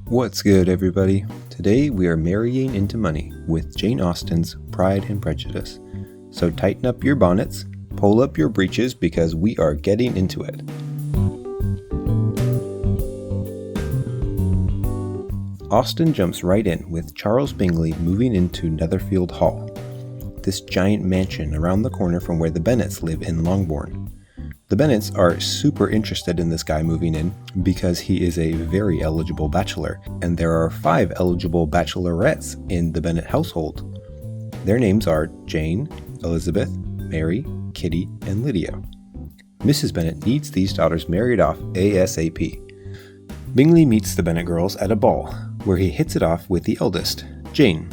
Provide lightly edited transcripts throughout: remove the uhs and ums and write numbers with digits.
What's good, everybody? Today we are marrying into money with Jane Austen's Pride and Prejudice. So tighten up your bonnets, pull up your breeches because we are getting into it. Austen jumps right in with Charles Bingley moving into Netherfield Hall, this giant mansion around the corner from where the Bennets live in Longbourn. The Bennets are super interested in this guy moving in because he is a very eligible bachelor, and there are 5 eligible bachelorettes in the Bennet household. Their names are Jane, Elizabeth, Mary, Kitty, and Lydia. Mrs. Bennet needs these daughters married off ASAP. Bingley meets the Bennet girls at a ball, where he hits it off with the eldest, Jane.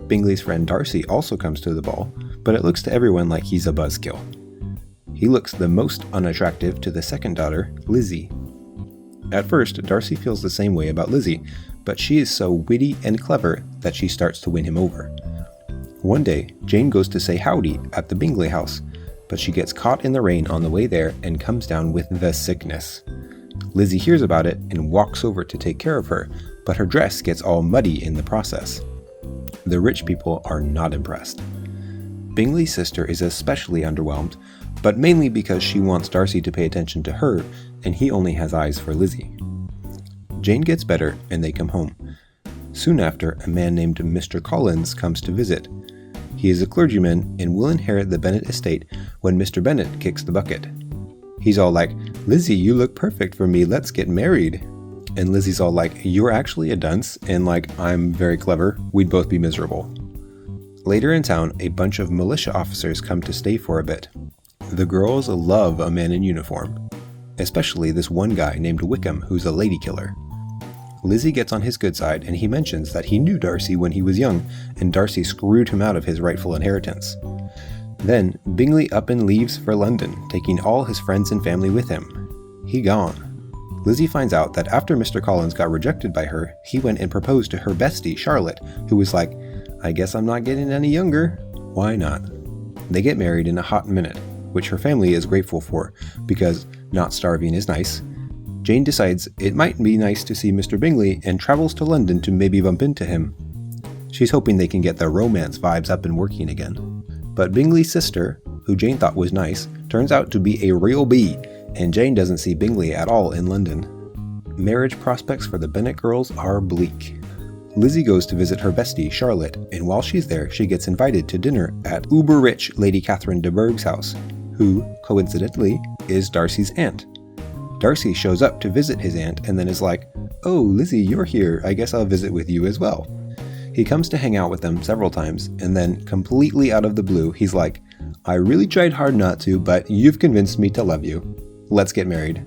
Bingley's friend Darcy also comes to the ball, but it looks to everyone like he's a buzzkill. He looks the most unattractive to the second daughter, Lizzy. At first, Darcy feels the same way about Lizzy, but she is so witty and clever that she starts to win him over. One day, Jane goes to say howdy at the Bingley house, but she gets caught in the rain on the way there and comes down with the sickness. Lizzy hears about it and walks over to take care of her, but her dress gets all muddy in the process. The rich people are not impressed. Bingley's sister is especially underwhelmed, but mainly because she wants Darcy to pay attention to her, and he only has eyes for Lizzy. Jane gets better, and they come home. Soon after, a man named Mr. Collins comes to visit. He is a clergyman and will inherit the Bennet estate when Mr. Bennet kicks the bucket. He's all like, "Lizzy, you look perfect for me, let's get married." And Lizzie's all like, "You're actually a dunce, and I'm very clever, we'd both be miserable." Later in town, a bunch of militia officers come to stay for a bit. The girls love a man in uniform, especially this one guy named Wickham who's a lady killer. Lizzy gets on his good side and he mentions that he knew Darcy when he was young and Darcy screwed him out of his rightful inheritance. Then Bingley up and leaves for London, taking all his friends and family with him. He gone. Lizzy finds out that after Mr. Collins got rejected by her, he went and proposed to her bestie, Charlotte, who was like, "I guess I'm not getting any younger. Why not?" They get married in a hot minute, which her family is grateful for, because not starving is nice. Jane decides it might be nice to see Mr. Bingley and travels to London to maybe bump into him. She's hoping they can get the romance vibes up and working again. But Bingley's sister, who Jane thought was nice, turns out to be a real bee, and Jane doesn't see Bingley at all in London. Marriage prospects for the Bennet girls are bleak. Lizzy goes to visit her bestie, Charlotte, and while she's there, she gets invited to dinner at uber-rich Lady Catherine de Bourgh's house, who, coincidentally, is Darcy's aunt. Darcy shows up to visit his aunt and then is like, "Oh, Lizzy, you're here, I guess I'll visit with you as well." He comes to hang out with them several times, and then, completely out of the blue, he's like, "I really tried hard not to, but you've convinced me to love you. Let's get married."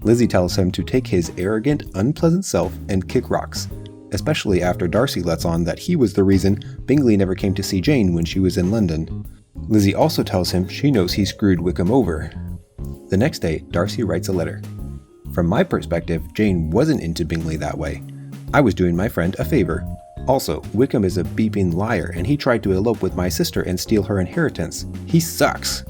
Lizzy tells him to take his arrogant, unpleasant self and kick rocks, especially after Darcy lets on that he was the reason Bingley never came to see Jane when she was in London. Lizzy also tells him she knows he screwed Wickham over. The next day, Darcy writes a letter. "From my perspective, Jane wasn't into Bingley that way. I was doing my friend a favor. Also, Wickham is a beeping liar and he tried to elope with my sister and steal her inheritance. He sucks."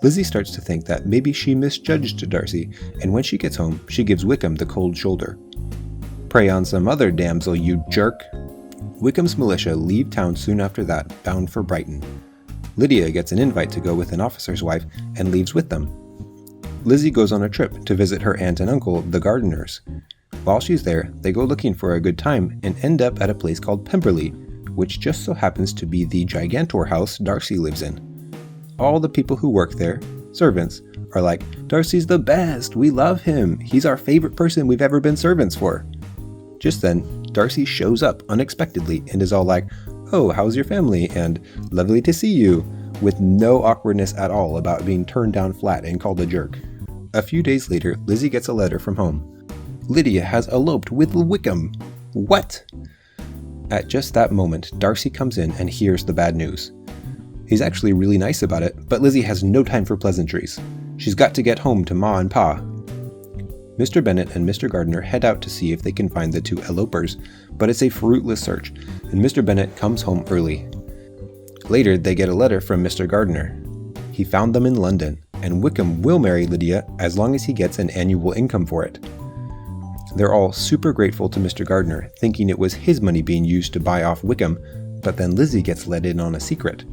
Lizzy starts to think that maybe she misjudged Darcy, and when she gets home, she gives Wickham the cold shoulder. "Prey on some other damsel, you jerk." Wickham's militia leave town soon after that, bound for Brighton. Lydia gets an invite to go with an officer's wife and leaves with them. Lizzy goes on a trip to visit her aunt and uncle, the gardeners. While she's there, they go looking for a good time and end up at a place called Pemberley, which just so happens to be the gigantor house Darcy lives in. All the people who work there, servants, are like, "Darcy's the best, we love him, he's our favorite person we've ever been servants for." Just then, Darcy shows up unexpectedly and is all like, "Oh, how's your family?" and "Lovely to see you," with no awkwardness at all about being turned down flat and called a jerk. A few days later, Lizzy gets a letter from home. Lydia has eloped with Wickham. What? At just that moment, Darcy comes in and hears the bad news. He's actually really nice about it, but Lizzy has no time for pleasantries. She's got to get home to Ma and Pa. Mr. Bennet and Mr. Gardiner head out to see if they can find the 2 elopers, but it's a fruitless search, and Mr. Bennet comes home early. Later, they get a letter from Mr. Gardiner. He found them in London, and Wickham will marry Lydia as long as he gets an annual income for it. They're all super grateful to Mr. Gardner, thinking it was his money being used to buy off Wickham, but then Lizzy gets let in on a secret.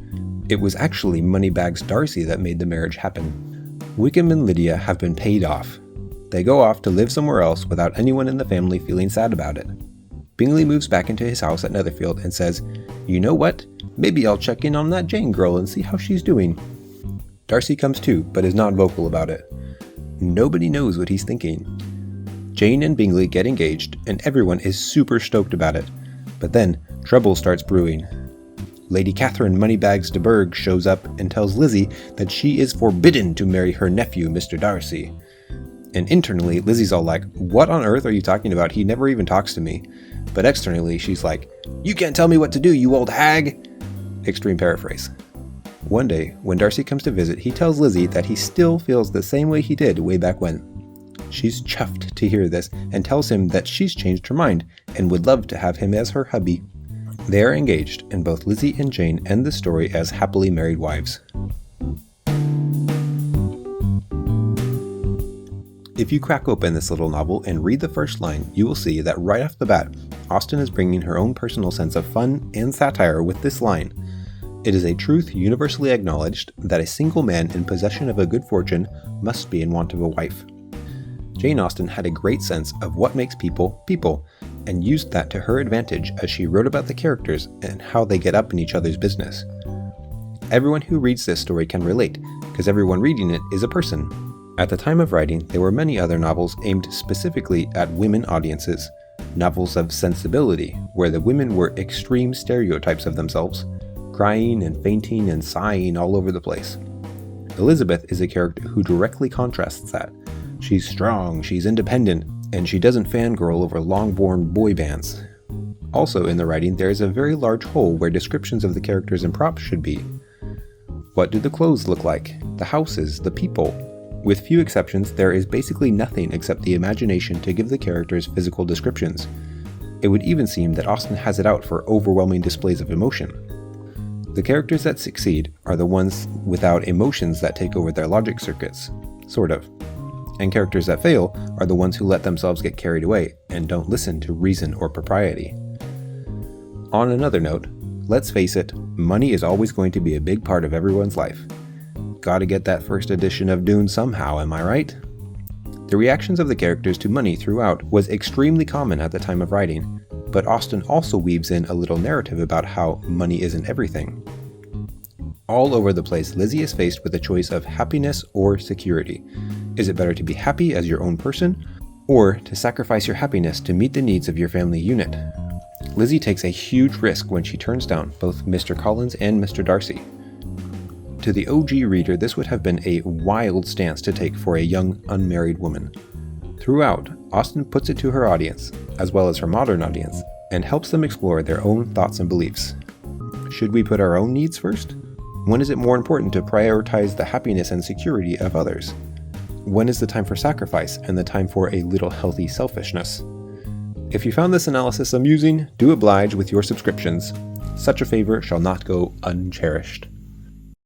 It was actually Moneybags Darcy that made the marriage happen. Wickham and Lydia have been paid off. They go off to live somewhere else without anyone in the family feeling sad about it. Bingley moves back into his house at Netherfield and says, "You know what? Maybe I'll check in on that Jane girl and see how she's doing." Darcy comes too, but is not vocal about it. Nobody knows what he's thinking. Jane and Bingley get engaged, and everyone is super stoked about it. But then, trouble starts brewing. Lady Catherine Moneybags de Bourgh shows up and tells Lizzy that she is forbidden to marry her nephew, Mr. Darcy. And internally, Lizzie's all like, "What on earth are you talking about? He never even talks to me." But externally, she's like, "You can't tell me what to do, you old hag!" Extreme paraphrase. One day, when Darcy comes to visit, he tells Lizzy that he still feels the same way he did way back when. She's chuffed to hear this and tells him that she's changed her mind and would love to have him as her hubby. They are engaged, and both Lizzy and Jane end the story as happily married wives. If you crack open this little novel and read the first line, you will see that right off the bat, Austen is bringing her own personal sense of fun and satire with this line. It is a truth universally acknowledged that a single man in possession of a good fortune must be in want of a wife. Jane Austen had a great sense of what makes people people, and used that to her advantage as she wrote about the characters and how they get up in each other's business. Everyone who reads this story can relate, because everyone reading it is a person. At the time of writing, there were many other novels aimed specifically at women audiences, novels of sensibility, where the women were extreme stereotypes of themselves, crying and fainting and sighing all over the place. Elizabeth is a character who directly contrasts that. She's strong, she's independent, and she doesn't fangirl over long-born boy bands. Also in the writing, there is a very large hole where descriptions of the characters and props should be. What do the clothes look like? The houses? The people? With few exceptions, there is basically nothing except the imagination to give the characters physical descriptions. It would even seem that Austen has it out for overwhelming displays of emotion. The characters that succeed are the ones without emotions that take over their logic circuits, sort of. And characters that fail are the ones who let themselves get carried away and don't listen to reason or propriety. On another note, let's face it, money is always going to be a big part of everyone's life. Gotta get that first edition of Dune somehow, am I right? The reactions of the characters to money throughout was extremely common at the time of writing, but Austen also weaves in a little narrative about how money isn't everything. All over the place, Lizzy is faced with a choice of happiness or security. Is it better to be happy as your own person, or to sacrifice your happiness to meet the needs of your family unit? Lizzy takes a huge risk when she turns down both Mr. Collins and Mr. Darcy. To the OG reader, this would have been a wild stance to take for a young, unmarried woman. Throughout, Austen puts it to her audience, as well as her modern audience, and helps them explore their own thoughts and beliefs. Should we put our own needs first? When is it more important to prioritize the happiness and security of others? When is the time for sacrifice and the time for a little healthy selfishness? If you found this analysis amusing, do oblige with your subscriptions. Such a favor shall not go uncherished.